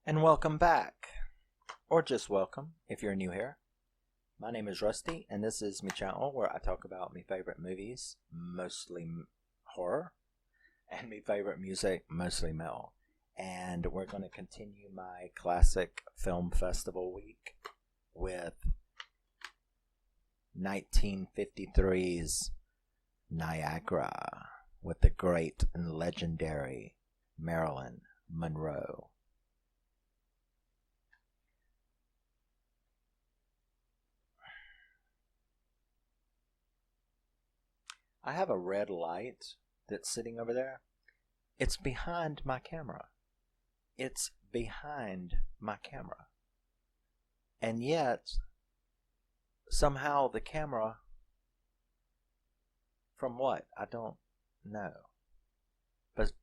And welcome back, or just welcome if you're new here. My name is Rusty, and this is my channel where I talk about my favorite movies, mostly horror, and my favorite music, mostly metal. And we're going to continue my classic film festival week with 1953's Niagara with the great and legendary Marilyn Monroe. I have a red light that's sitting over there. It's behind my camera. It's behind my camera. And yet, somehow the camera, from what? I don't know. But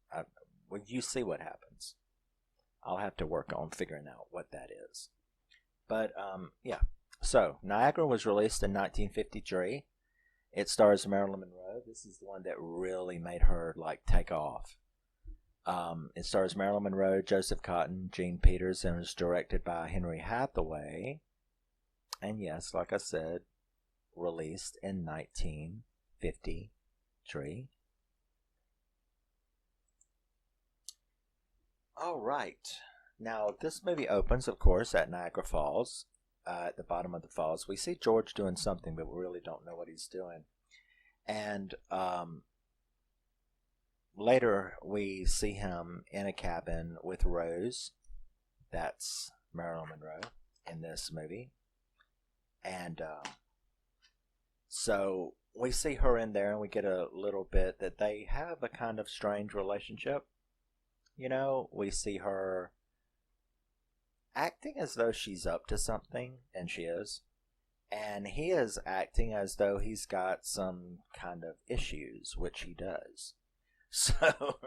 well, you see what happens. I'll have to work on figuring out what that is. But, yeah. So, Niagara was released in 1953. It stars Marilyn Monroe. This is the one that really made her take off. It stars Marilyn Monroe, Joseph Cotten, Jean Peters, and was directed by Henry Hathaway. And yes, like I said, released in 1953. All right. Now, this movie opens, of course, at Niagara Falls. At the bottom of the falls, we see George doing something, but we really don't know what he's doing. And later, we see him in a cabin with Rose. That's Marilyn Monroe in this movie. And so we see her in there, and we get a little bit that they have a kind of strange relationship. You know, we see her acting as though she's up to something, and she is. And he is acting as though he's got some kind of issues, which he does. So,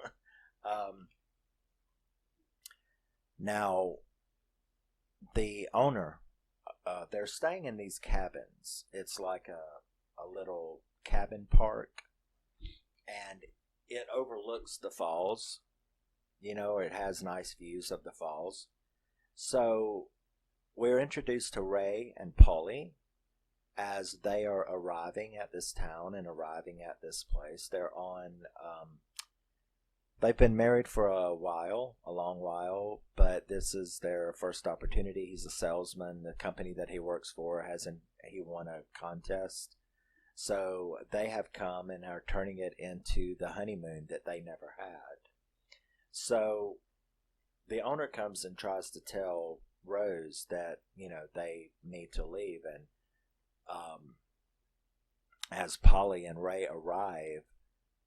now, the owner, they're staying in these cabins. It's like a little cabin park, and it overlooks the falls. You know, it has nice views of the falls. So we're introduced to Ray and Polly as they are arriving at this town and arriving at this place. They've been married for a long while, but this is their first opportunity. He's a salesman. The company that he works for he won a contest. So they have come and are turning it into the honeymoon that they never had. So the owner comes and tries to tell Rose that, they need to leave. And as Polly and Ray arrive,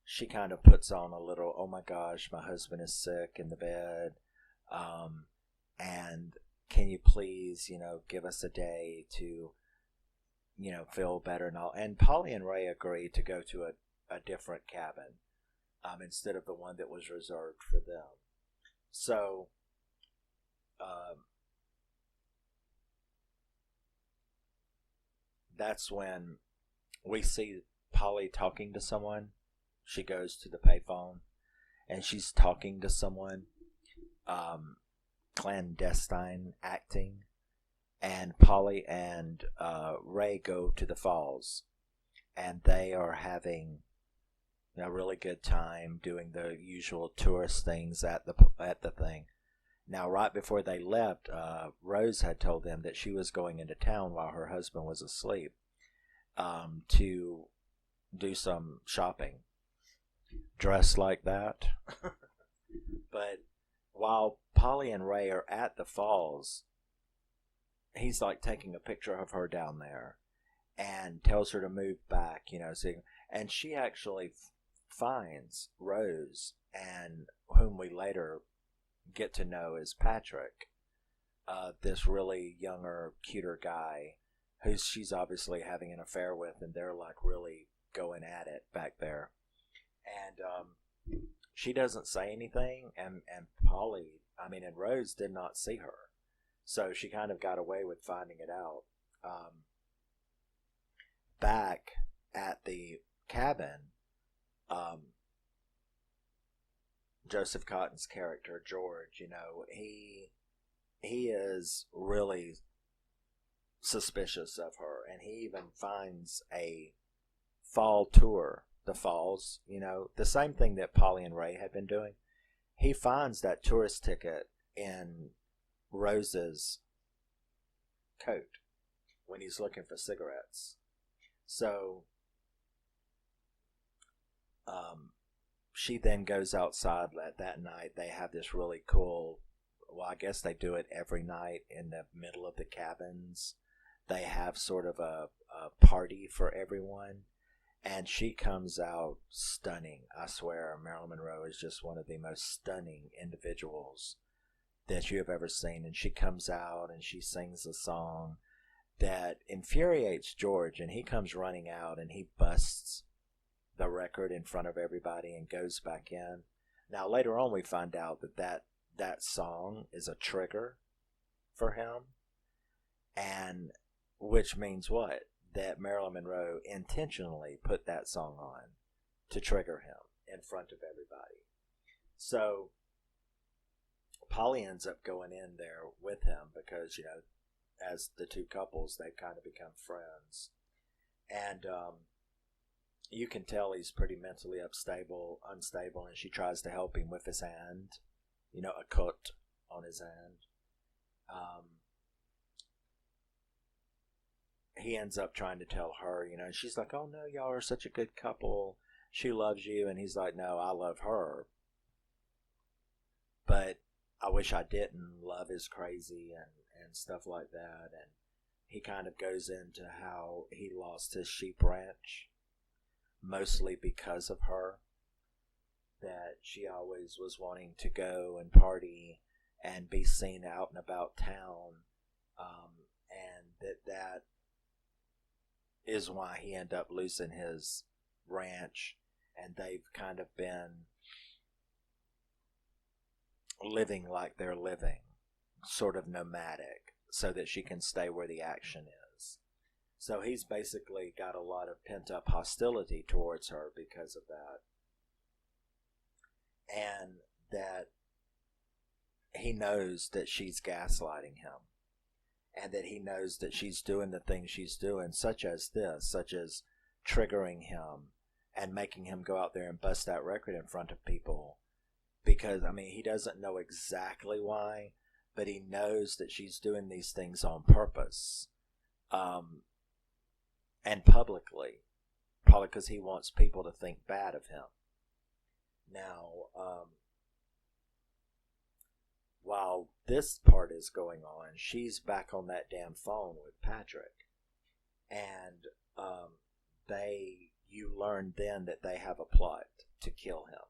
she kind of puts on a little, oh my gosh, my husband is sick in the bed. And can you please, give us a day to, feel better and all. And Polly and Ray agree to go to a different cabin instead of the one that was reserved for them. So, that's when we see Polly talking to someone. She goes to the payphone, and she's talking to someone, clandestine acting. And Polly and Ray go to the falls, and they are having a really good time doing the usual tourist things at the thing. Now, right before they left, Rose had told them that she was going into town while her husband was asleep to do some shopping, dressed like that. But while Polly and Ray are at the falls, he's taking a picture of her down there and tells her to move back, and she actually finds Rose, and whom we later get to know as Patrick, this really younger, cuter guy who she's obviously having an affair with, and they're really going at it back there. And she doesn't say anything, and and Rose did not see her, so she kind of got away with finding it out. Back at the cabin, Joseph Cotton's character, George, he he is really suspicious of her, and he even finds a fall tour, the falls, the same thing that Polly and Ray had been doing. He finds that tourist ticket in Rose's coat when he's looking for cigarettes. So she then goes outside that night. They have this really cool, well, I guess they do it every night in the middle of the cabins. They have sort of a party for everyone. And she comes out stunning. I swear, Marilyn Monroe is just one of the most stunning individuals that you have ever seen. And she comes out and she sings a song that infuriates George. And he comes running out and he busts the record in front of everybody and goes back in. Now, later on, we find out that song is a trigger for him. And which means what? That Marilyn Monroe intentionally put that song on to trigger him in front of everybody. So Polly ends up going in there with him because, as the two couples, they kind of become friends. And you can tell he's pretty mentally unstable, and she tries to help him with his hand, a cut on his hand. He ends up trying to tell her, and she's like, oh no, y'all are such a good couple. She loves you. And he's like, no, I love her. But I wish I didn't. Love is crazy and stuff like that. And he kind of goes into how he lost his sheep ranch, mostly because of her. That she always was wanting to go and party and be seen out and about town. And that is why he ended up losing his ranch, and they've kind of been living like they're living, sort of nomadic, so that she can stay where the action is. So he's basically got a lot of pent-up hostility towards her because of that. And that he knows that she's gaslighting him. And that he knows that she's doing the things she's doing, such as triggering him and making him go out there and bust that record in front of people. Because, he doesn't know exactly why, but he knows that she's doing these things on purpose. And publicly. Probably because he wants people to think bad of him. Now, while this part is going on, she's back on that damn phone with Patrick. And you learn then that they have a plot to kill him.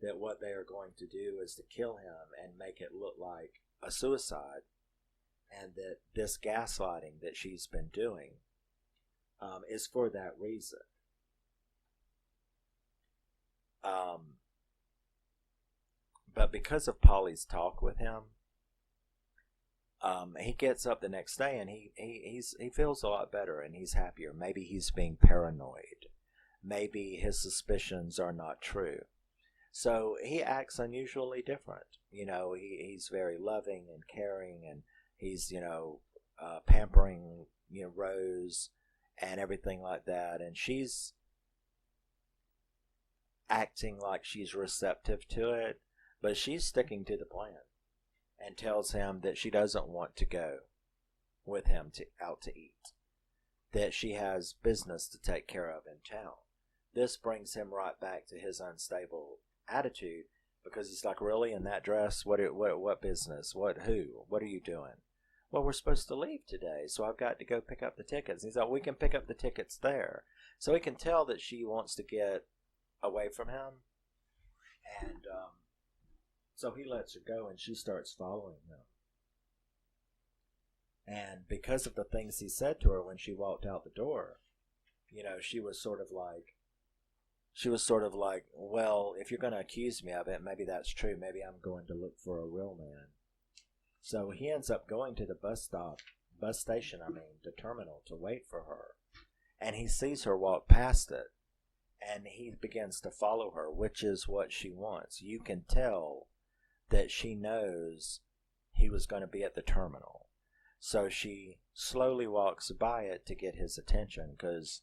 That what they are going to do is to kill him and make it look like a suicide. And that this gaslighting that she's been doing is for that reason. But because of Polly's talk with him, he gets up the next day and he feels a lot better and he's happier. Maybe he's being paranoid. Maybe his suspicions are not true. So he acts unusually different. He's very loving and caring, and he's, pampering, Rose and everything like that. And she's acting like she's receptive to it. But she's sticking to the plan and tells him that she doesn't want to go with him out to eat. That she has business to take care of in town. This brings him right back to his unstable attitude because he's like, really, in that dress? What business? Who? What are you doing? Well, we're supposed to leave today, so I've got to go pick up the tickets. And he's like, we can pick up the tickets there. So he can tell that she wants to get away from him. And, so he lets her go and she starts following him. And because of the things he said to her when she walked out the door, she was sort of like, well, if you're going to accuse me of it, maybe that's true. Maybe I'm going to look for a real man. So he ends up going to the bus station, the terminal, to wait for her. And he sees her walk past it. And he begins to follow her, which is what she wants. You can tell that she knows he was going to be at the terminal. So she slowly walks by it to get his attention, because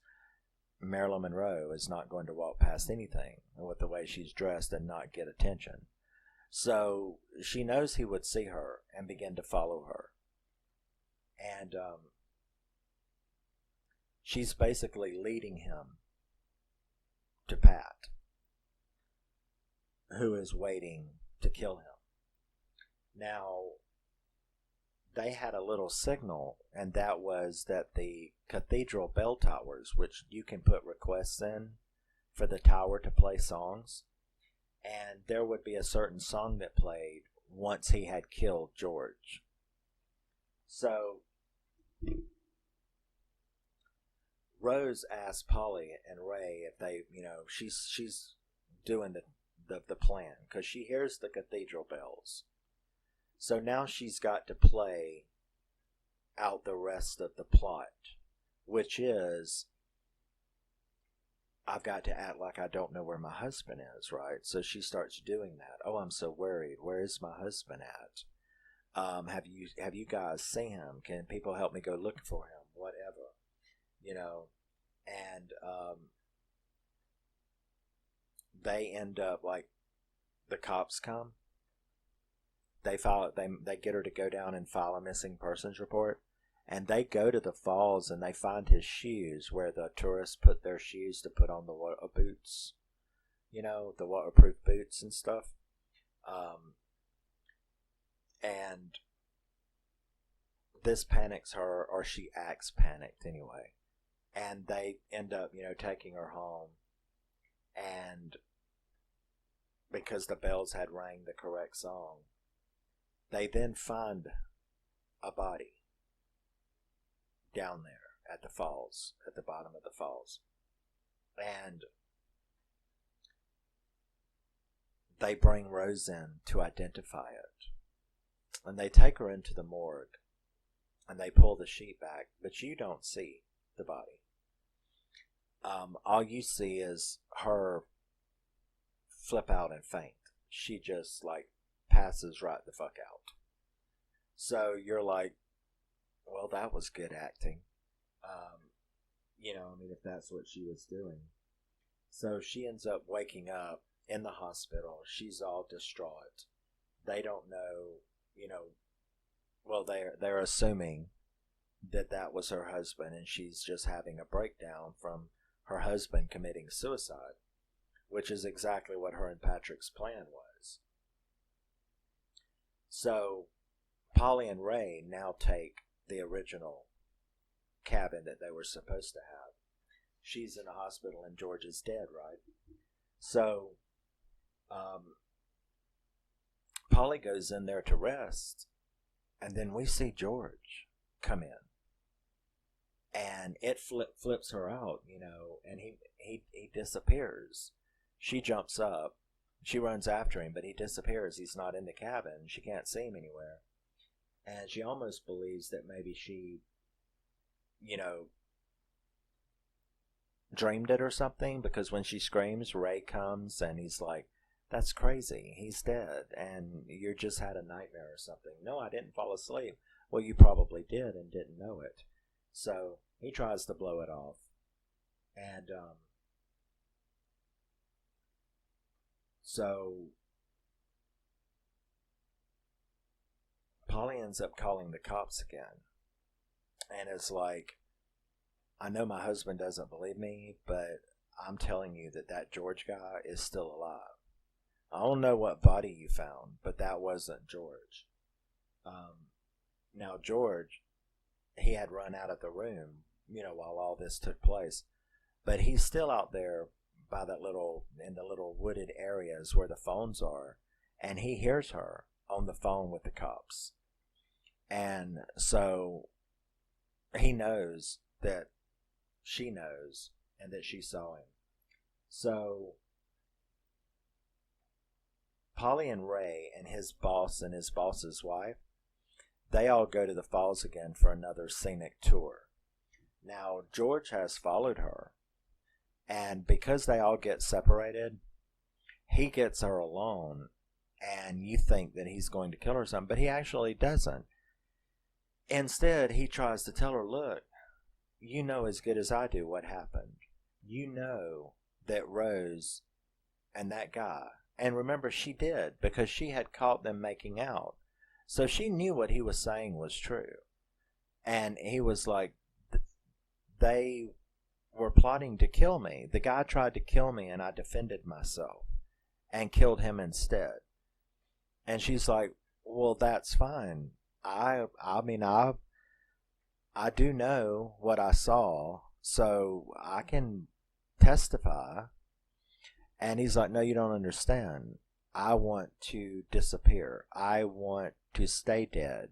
Marilyn Monroe is not going to walk past anything with the way she's dressed and not get attention. So she knows he would see her and begin to follow her. And she's basically leading him to Pat, who is waiting to kill him. Now, they had a little signal, and that was that the cathedral bell towers, which you can put requests in for the tower to play songs, and there would be a certain song that played once he had killed George. So Rose asked Polly and Ray if they, she's doing the plan, because she hears the cathedral bells. So now she's got to play out the rest of the plot, which is, I've got to act like I don't know where my husband is, right? So she starts doing that. Oh, I'm so worried. Where is my husband at? Have you guys seen him? Can people help me go look for him? Whatever, and they end up, like, the cops come. They get her to go down and file a missing persons report, and they go to the falls and they find his shoes, where the tourists put their shoes to put on the water boots, the waterproof boots and stuff. And this panics her, or she acts panicked anyway, and they end up taking her home. And because the bells had rang the correct song, they then find a body down there at the falls, at the bottom of the falls. And they bring Rose in to identify it. And they take her into the morgue, and they pull the sheet back, but you don't see the body. All you see is her flip out and faint. She just, passes right the fuck out. So you're like, well, that was good acting. If that's what she was doing. So she ends up waking up in the hospital. She's all distraught. They don't know, well, they're assuming that was her husband, and she's just having a breakdown from her husband committing suicide, which is exactly what her and Patrick's plan was. So Polly and Ray now take the original cabin that they were supposed to have. She's in a hospital and George is dead, right? So Polly goes in there to rest, and then we see George come in, and it flips her out, and he disappears. She jumps up. She runs after him, but he disappears. He's not in the cabin. She can't see him anywhere. And she almost believes that maybe she, dreamed it or something, because when she screams, Ray comes and he's like, that's crazy. He's dead, and you just had a nightmare or something. No, I didn't fall asleep. Well, you probably did and didn't know it. So he tries to blow it off. And, so Polly ends up calling the cops again, and it's like, I know my husband doesn't believe me, but I'm telling you that George guy is still alive. I don't know what body you found, but that wasn't George. Now George, he had run out of the room, while all this took place, but he's still out there by in the little wooded areas where the phones are, and he hears her on the phone with the cops. And so he knows that she knows and that she saw him. So Polly and Ray and his boss and his boss's wife, they all go to the falls again for another scenic tour. Now George has followed her, and because they all get separated, he gets her alone and you think that he's going to kill her or something, but he actually doesn't. Instead, he tries to tell her, look, you know as good as I do what happened. You know that Rose and that guy, and remember, she did, because she had caught them making out. So she knew what he was saying was true. And he was like, they were plotting to kill me. The guy tried to kill me, and I defended myself and killed him instead. And she's like, well, that's fine. I mean, I do know what I saw, so I can testify. And he's like, no, you don't understand. I want to disappear. I want to stay dead.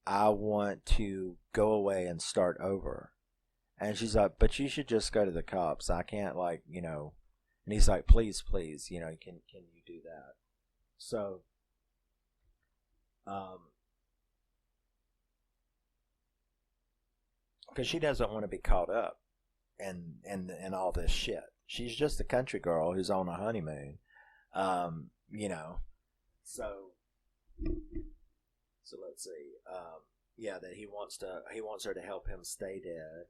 I want to go away and start over. And she's like, but you should just go to the cops. I can't, like, you know. And he's like, please, please, you know, can you do that? So, because she doesn't want to be caught up in all this shit. She's just a country girl who's on a honeymoon, you know. So let's see. Yeah, that he wants her to help him stay dead,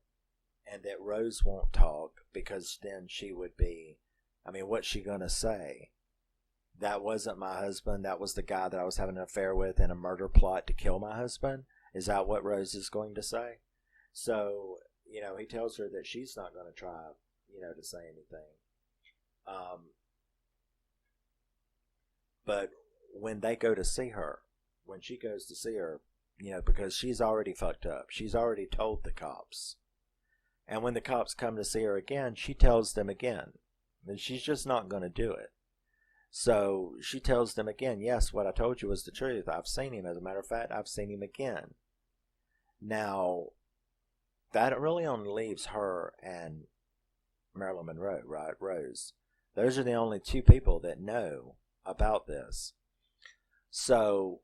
and that Rose won't talk because then she would be. I mean, what's she gonna say? That wasn't my husband. That was the guy that I was having an affair with in a murder plot to kill my husband. Is that what Rose is going to say? So, you know, he tells her that she's not going to try, you know, to say anything. But when they go to see her, when she goes to see her, you know, because she's already fucked up. She's already told the cops. And when the cops come to see her again, she tells them again. And she's just not going to do it. So she tells them again, yes, what I told you was the truth. I've seen him. As a matter of fact, I've seen him again. Now, that really only leaves her and Marilyn Monroe, right? Rose. Those are the only two people that know about this. So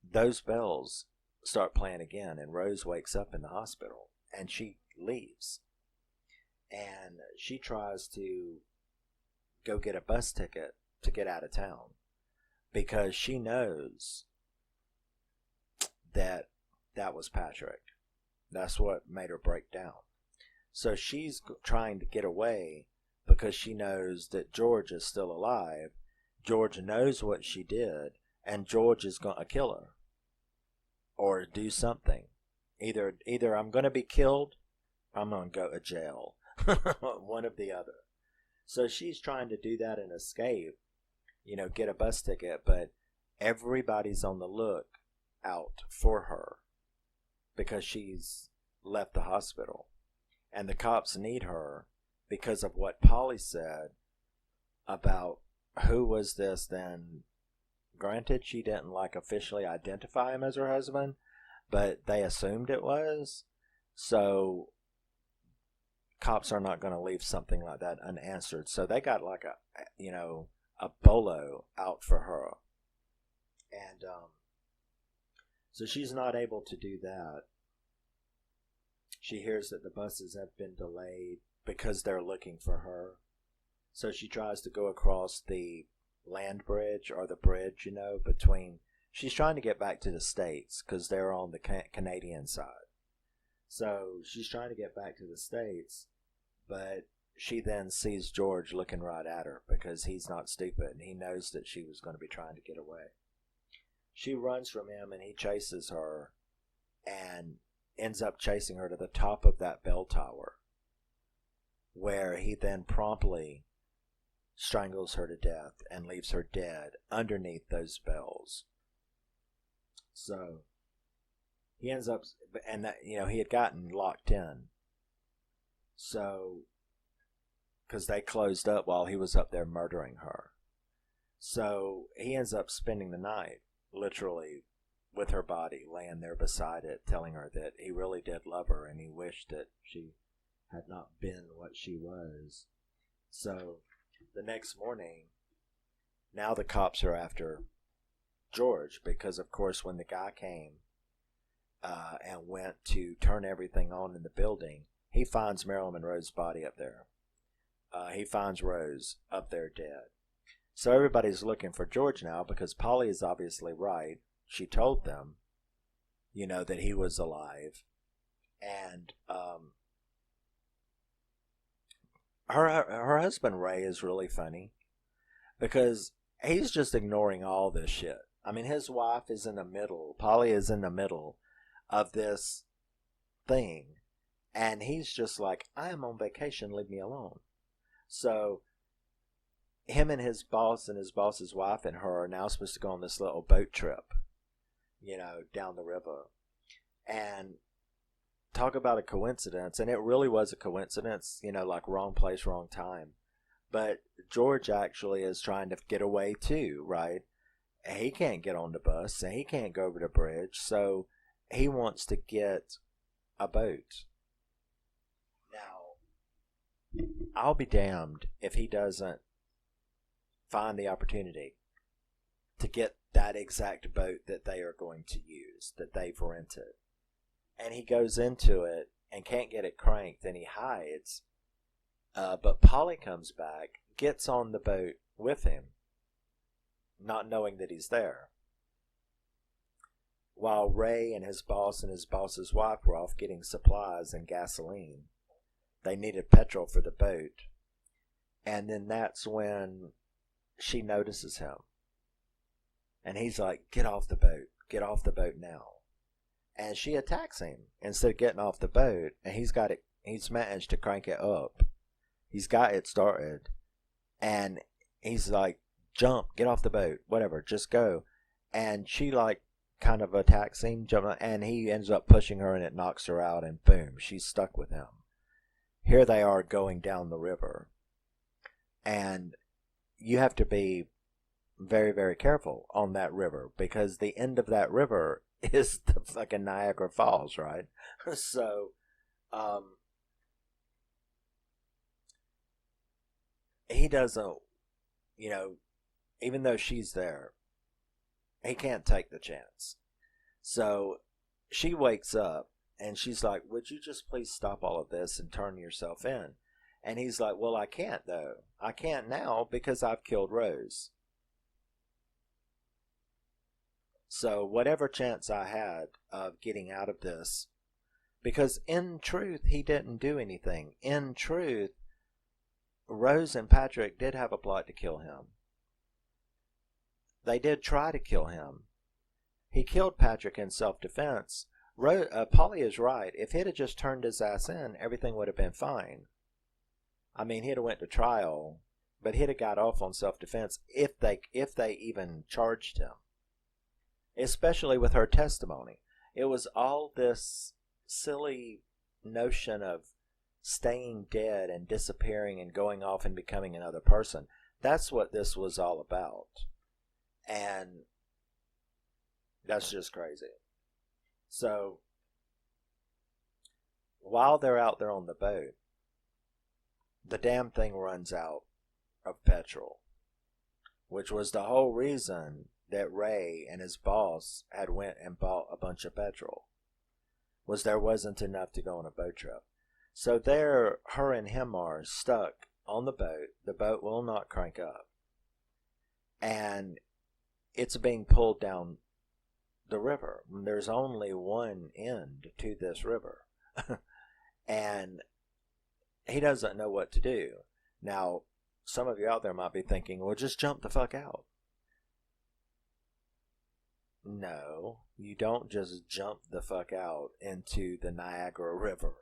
those bells start playing again, and Rose wakes up in the hospital, and she leaves. And she tries to go get a bus ticket to get out of town because she knows that that was Patrick. That's what made her break down. So she's trying to get away because she knows that George is still alive. George knows what she did, and George is going to kill her or do something. Either I'm going to be killed or I'm going to go to jail. One of the other. So she's trying to do that and escape, you know, get a bus ticket, but everybody's on the look out for her because she's left the hospital. And the cops need her because of what Polly said about who was this then. Granted, she didn't like officially identify him as her husband, but they assumed it was. So cops are not going to leave something like that unanswered. So they got like a bolo out for her. And so she's not able to do that. She hears that the buses have been delayed because they're looking for her. So she tries to go across the land bridge or the bridge, you know, between. She's trying to get back to the States because they're on the Canadian side. So she's trying to get back to the States, but she then sees George looking right at her because he's not stupid and he knows that she was going to be trying to get away. She runs from him and he chases her and ends up chasing her to the top of that bell tower, where he then promptly strangles her to death and leaves her dead underneath those bells. So he ends up, and that, you know, he had gotten locked in. So, because they closed up while he was up there murdering her. So he ends up spending the night, literally, with her body laying there beside it, telling her that he really did love her and he wished that she had not been what she was. So the next morning, now the cops are after George because, of course, when the guy came and went to turn everything on in the building, he finds Marilyn Monroe's body up there. He finds Rose up there dead. So everybody's looking for George now because Polly is obviously right. She told them, that he was alive. And her husband Ray is really funny because he's just ignoring all this shit. I mean, his wife is in the middle. Polly is in the middle of this thing. And he's just like, I am on vacation, leave me alone. So him and his boss and his boss's wife and her are now supposed to go on this little boat trip, down the river. And talk about a coincidence. And it really was a coincidence, like wrong place, wrong time. But George actually is trying to get away too, right? He can't get on the bus and he can't go over the bridge. So he wants to get a boat. Now, I'll be damned if he doesn't find the opportunity to get that exact boat that they are going to use, that they've rented. And he goes into it and can't get it cranked and he hides. But Polly comes back, gets on the boat with him, not knowing that he's there. While Ray and his boss and his boss's wife were off getting supplies and gasoline. They needed petrol for the boat. And then that's when she notices him. And he's like, get off the boat now. And she attacks him instead of getting off the boat. And he's managed to crank it up. He's got it started. And he's like, jump, get off the boat, whatever, just go. And she kind of attacks him, and he ends up pushing her and it knocks her out and boom, she's stuck with him. Here they are going down the river. And you have to be very, very careful on that river because the end of that river is the fucking Niagara Falls, right? So, he doesn't, even though she's there, he can't take the chance. So she wakes up and she's like, would you just please stop all of this and turn yourself in? And he's like, well, I can't though. I can't now because I've killed Rose. So whatever chance I had of getting out of this, because in truth, he didn't do anything. In truth, Rose and Patrick did have a plot to kill him. They did try to kill him. He killed Patrick in self-defense. Polly is right. If he'd have just turned his ass in, everything would have been fine. I mean, he'd have went to trial, but he'd have got off on self-defense if they even charged him. Especially with her testimony. It was all this silly notion of staying dead and disappearing and going off and becoming another person. That's what this was all about. And that's just crazy. So, while they're out there on the boat, the damn thing runs out of petrol. Which was the whole reason that Ray and his boss had went and bought a bunch of petrol. Was there wasn't enough to go on a boat trip. So there, her and him are stuck on the boat. The boat will not crank up. And it's being pulled down the river. There's only one end to this river. And he doesn't know what to do. Now, some of you out there might be thinking, well, just jump the fuck out. No, you don't just jump the fuck out into the Niagara River.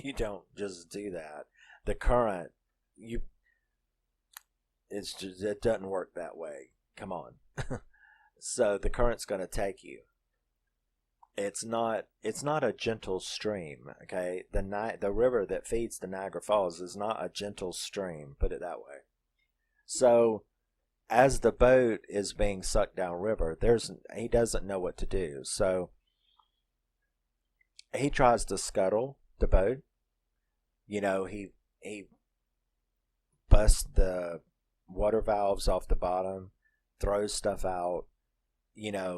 You don't just do that. The current, it doesn't work that way. Come on. So the current's going to take you. It's not a gentle stream, okay? The river that feeds the Niagara Falls is not a gentle stream, put it that way. So as the boat is being sucked downriver, he doesn't know what to do. So he tries to scuttle the boat. He busts the water valves off the bottom, throws stuff out,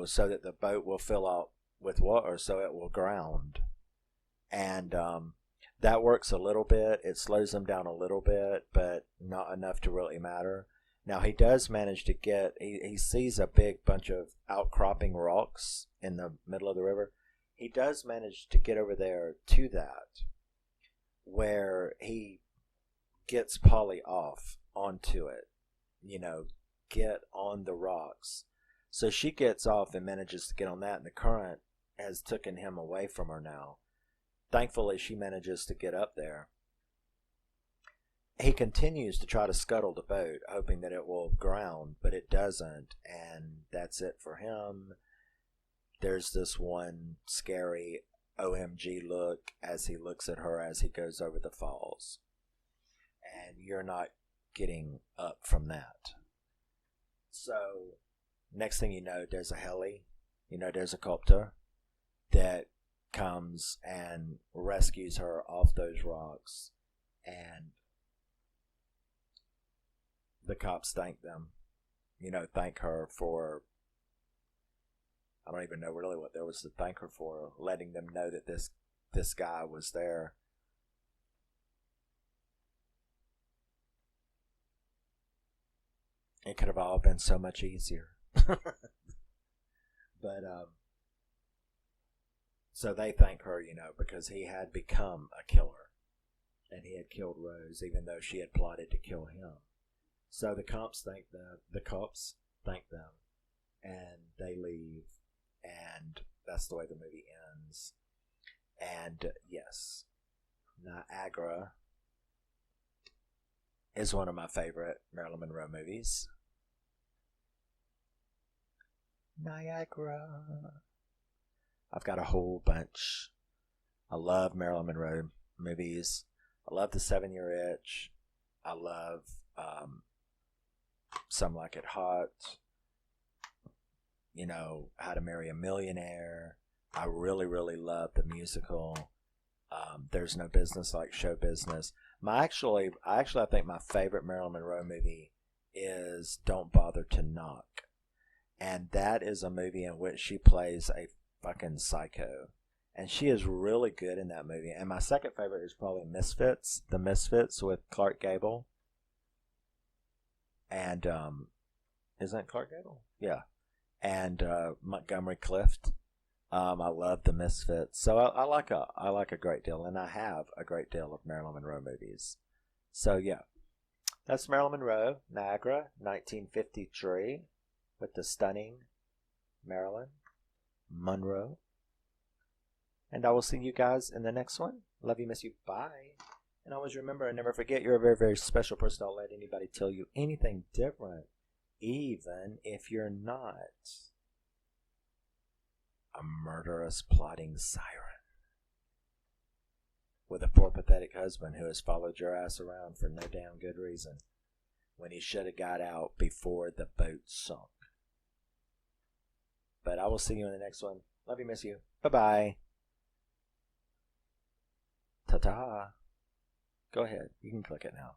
so that the boat will fill up with water so it will ground. And that works a little bit. It slows them down a little bit, but not enough to really matter. Now he does manage to get, he sees a big bunch of outcropping rocks in the middle of the river. He does manage to get over there to that, where he gets Polly off onto it, get on the rocks. So she gets off and manages to get on that, and the current has taken him away from her now. Thankfully, she manages to get up there. He continues to try to scuttle the boat, hoping that it will ground, but it doesn't, and that's it for him. There's this one scary OMG look as he looks at her as he goes over the falls. And you're not getting up from that. So, next thing you know, there's a heli, there's a copter that comes and rescues her off those rocks, and the cops thank them, thank her for, I don't even know really what there was to thank her for, letting them know that this guy was there. It could have all been so much easier. But, so they thank her, because he had become a killer. And he had killed Rose, even though she had plotted to kill him. So the cops thank them, and they leave, and that's the way the movie ends. And yes, Niagara is one of my favorite Marilyn Monroe movies. Niagara. I've got a whole bunch. I love Marilyn Monroe movies. I love The 7-Year Itch. I love Some Like It Hot. How to Marry a Millionaire. I really, really love the musical. There's No Business Like Show Business. I think my favorite Marilyn Monroe movie is Don't Bother to Knock. And that is a movie in which she plays a fucking psycho. And she is really good in that movie. And my second favorite is probably Misfits. The Misfits with Clark Gable. And, isn't it Clark Gable? Yeah. And Montgomery Clift. I love the Misfits. So I like a great deal, and I have a great deal of Marilyn Monroe movies. So yeah, that's Marilyn Monroe, Niagara, 1953, with the stunning Marilyn Monroe. And I will see you guys in the next one. Love you, miss you, bye. And always remember and never forget, you're a very, very special person. Don't let anybody tell you anything different, even if you're not a murderous, plotting siren with a poor, pathetic husband who has followed your ass around for no damn good reason when he should have got out before the boat sunk. But I will see you in the next one. Love you, miss you. Bye-bye. Ta-ta. Go ahead. You can click it now.